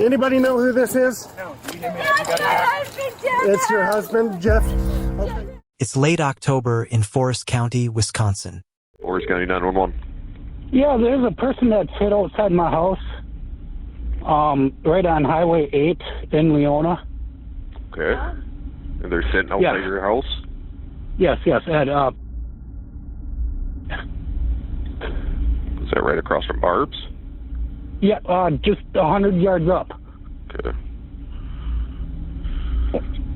Anybody know who this is? No. It's your husband, Jeff? Okay. It's late October in Forest County, Wisconsin. Forest County 911. Yeah, there's a person that's hit outside my house, right on Highway 8 in Leona. Okay. And they're sitting outside your house? Yes, and, Is that right across from Barb's? yeah, just 100 yards up. Okay.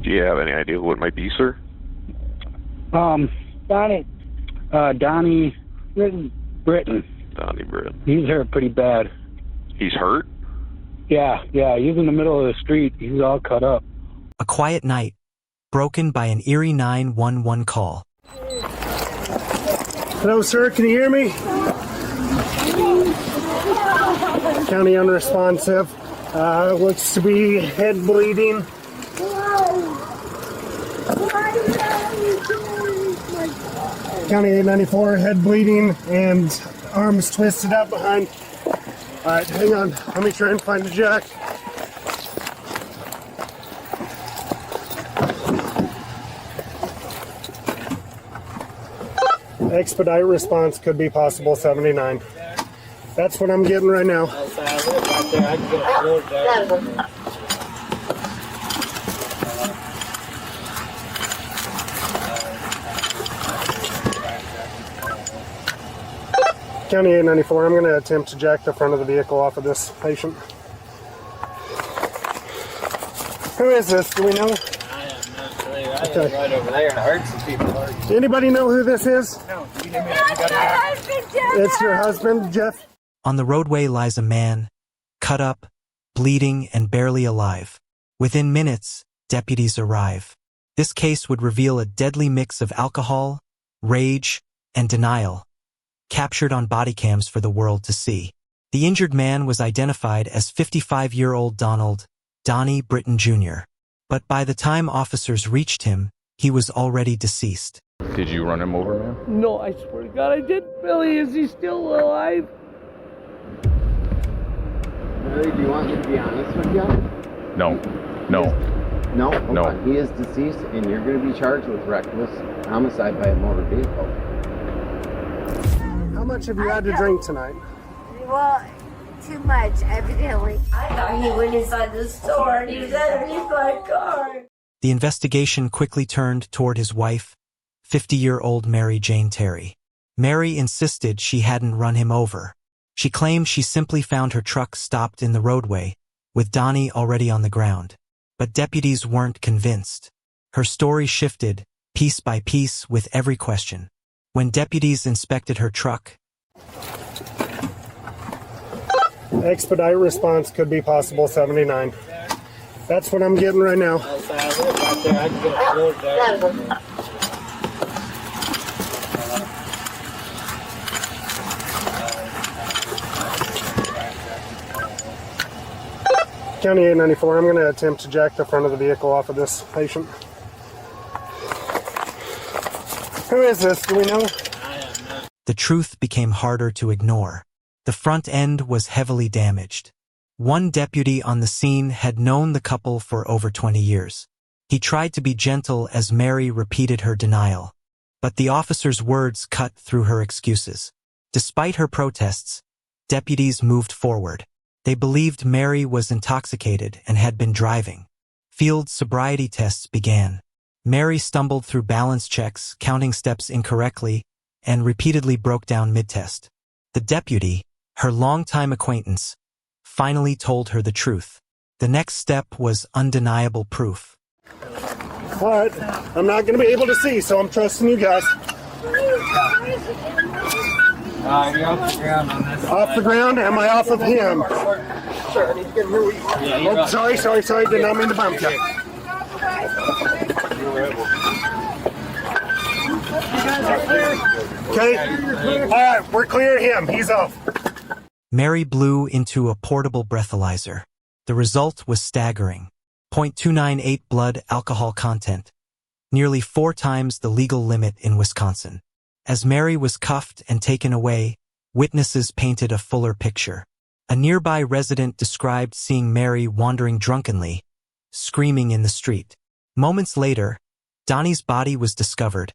Do you have any idea who it might be, sir? Donnie Britton. Donnie Britton. He's hurt pretty bad. He's hurt? Yeah, he's in the middle of the street. He's all cut up. A quiet night, broken by an eerie 911 call. Hello, sir. Can you hear me? County unresponsive. Looks to be head bleeding. County 894, head bleeding and arms twisted up behind. All right, hang on. Let me try and find a jack. Expedite response could be possible 79. That's what I'm getting right now. County 894, I'm going to attempt to jack the front of the vehicle off of this patient. Who is this? Do we know? I have no clue. I live right over there and I heard some people arguing. Anybody know who this is? No. It's your husband, Jeff? On the roadway lies a man, cut up, bleeding, and barely alive. Within minutes, deputies arrive. This case would reveal a deadly mix of alcohol, rage, and denial, captured on body cams for the world to see. The injured man was identified as 55-year-old Donnie Britton Jr. But by the time officers reached him, he was already deceased. Did you run him over, man? No, I swear to God, I didn't. Billy, is he still alive? Billy, do you want me to be honest with you? No. No? Okay. He is deceased, and you're going to be charged with reckless homicide by a motor vehicle. How much have you had to drink tonight? Well, too much, evidently. I thought he went inside the store and he was underneath my car. The investigation quickly turned toward his wife, 50-year-old Mary Jane Terry. Mary insisted she hadn't run him over. She claimed she simply found her truck stopped in the roadway, with Donnie already on the ground. But deputies weren't convinced. Her story shifted, piece by piece, with every question. When deputies inspected her truck, Expedite response could be possible 79. That's what I'm getting right now. County 894, I'm going to attempt to jack the front of the vehicle off of this patient. Who is this? Do we know? the truth became harder to ignore. The front end was heavily damaged. One deputy on the scene had known the couple for over 20 years. He tried to be gentle as Mary repeated her denial, but the officer's words cut through her excuses. Despite her protests, deputies moved forward. They believed Mary was intoxicated and had been driving. Field sobriety tests began. Mary stumbled through balance checks, counting steps incorrectly, and repeatedly broke down mid-test. The deputy, her longtime acquaintance, finally told her the truth. The next step was undeniable proof. All right, I'm not going to be able to see, so I'm trusting you guys. You're off the ground on this. Off the ground? Am I off of him? Sure, I need to get here. Oh, sorry, did not mean to bump you. Okay, all right, we're clear of him. He's off. Mary blew into a portable breathalyzer. The result was staggering. 0.298 blood alcohol content, nearly 4 times the legal limit in Wisconsin. As Mary was cuffed and taken away, witnesses painted a fuller picture. A nearby resident described seeing Mary wandering drunkenly, screaming in the street. Moments later, Donnie's body was discovered.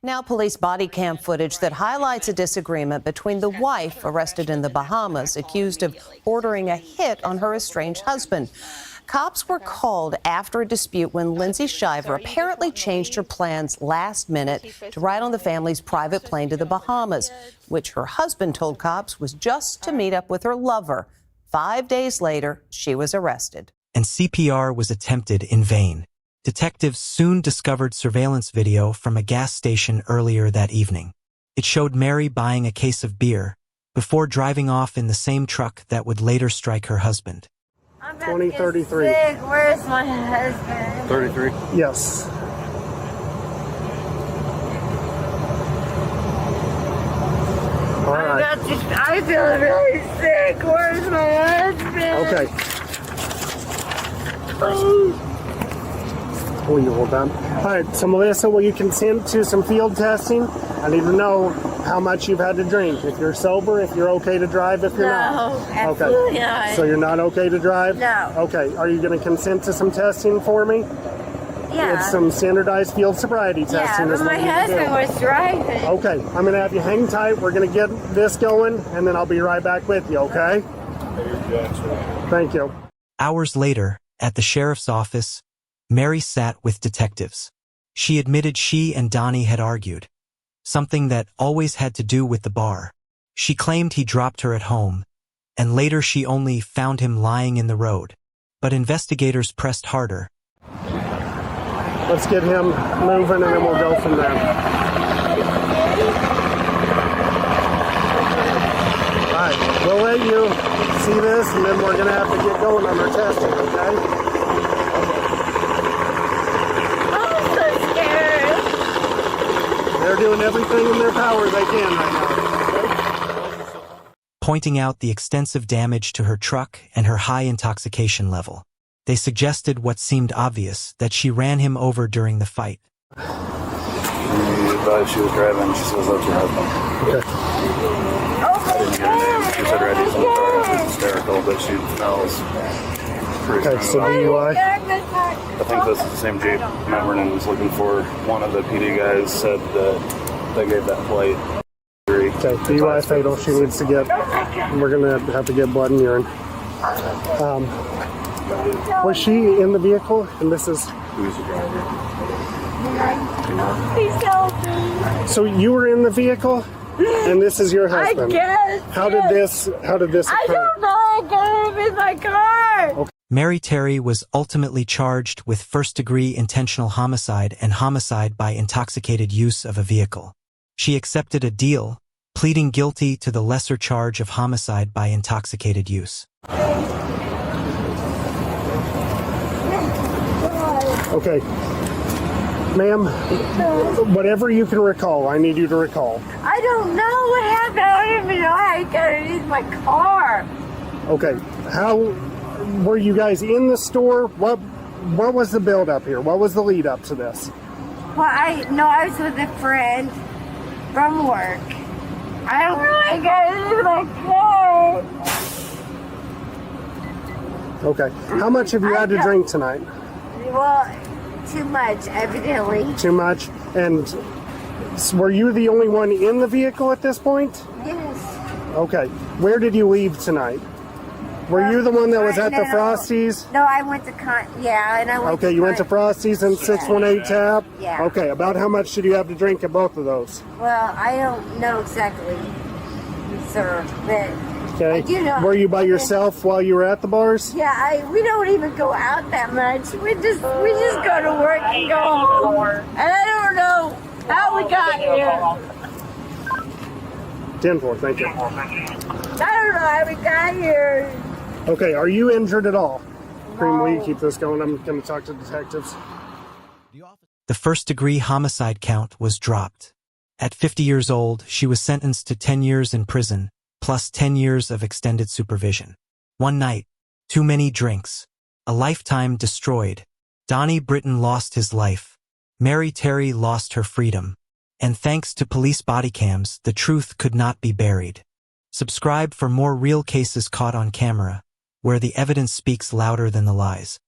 Now police body cam footage that highlights a disagreement between the wife arrested in the Bahamas, accused of ordering a hit on her estranged husband. Cops were called after a dispute when Lindsay Shiver apparently changed her plans last minute to ride on the family's private plane to the Bahamas, which her husband told cops was just to meet up with her lover. 5 days later, she was arrested. And CPR was attempted in vain. Detectives soon discovered surveillance video from a gas station earlier that evening. It showed Mary buying a case of beer before driving off in the same truck that would later strike her husband. 2033. Where's my husband? 33? Yes. All right. I feel really sick. Where's my husband? Okay. Will you hold on? All right, so Melissa, will you consent to some field testing? I need to know how much you've had to drink. If you're sober, if you're okay to drive, if you're not. No, absolutely not. So you're not okay to drive? No. Okay, are you going to consent to some testing for me? Yeah. It's some standardized field sobriety Yeah, testing. but is what my you do. husband was driving. Okay, I'm going to have you hang tight. We're going to get this going, and then I'll be right back with you, okay? Thank you. Hours later, at the sheriff's office, Mary sat with detectives. She admitted she and Donnie had argued, something that always had to do with the bar. She claimed he dropped her at home, and later she only found him lying in the road. But investigators pressed harder. Let's get him moving, and then we'll go from there. All right, we'll let you see this, and then we're going to have to get going on our testing, okay? They're doing everything in their power they can right now. Pointing out the extensive damage to her truck and her high intoxication level. They suggested what seemed obvious, that she ran him over during the fight. She advised she was driving. She says that's her husband. Okay. I didn't hear her name. She said Reddy's in the car. It's hysterical, but she smells pretty Okay, so strong. DUI. I think this is the same Jeep Matt Vernon was looking for. One of the PD guys said that they gave that plate. Okay, DUI fatal. She needs to get, we're going to have to get blood and urine. Was she in the vehicle? And this is... Who's the driver? Please help me. So you were in the vehicle? And this is your husband? I guess. How did this occur? I don't know. I got him in my car. Okay. Mary Terry was ultimately charged with first-degree intentional homicide and homicide by intoxicated use of a vehicle. She accepted a deal, pleading guilty to the lesser charge of homicide by intoxicated use. Okay. Ma'am, whatever you can recall, I need you to recall. I don't know what happened. I don't even know how he got underneath my car. Okay. How were you guys in the store? What was the build up here? What was the lead up to this? Well, I was with a friend from work. I don't know how he got underneath my car. Okay. How much have you had to drink tonight? Well, too much, evidently. Too much? And were you the only one in the vehicle at this point? Yes. Okay. Where did you leave tonight? Were you the one that was at the Frosties? No, I went to and I went Okay, you went to Frosties and 618 Tap? Yeah. Okay, about how much did you have to drink at both of those? Well, I don't know exactly, sir, but Okay. I do know. Were you by yourself while you were at the bars? Yeah, we don't even go out that much. We just go to work and go home. And I don't know how we got here. 10-4, thank you. I don't know how we got here. Okay, are you injured at all? Cream, will you keep this going? I'm going to talk to detectives. The first-degree homicide count was dropped. At 50 years old, she was sentenced to 10 years in prison, plus 10 years of extended supervision. One night, too many drinks, a lifetime destroyed. Donnie Britton lost his life. Mary Terry lost her freedom. And thanks to police body cams, the truth could not be buried. Subscribe for more real cases caught on camera, where the evidence speaks louder than the lies.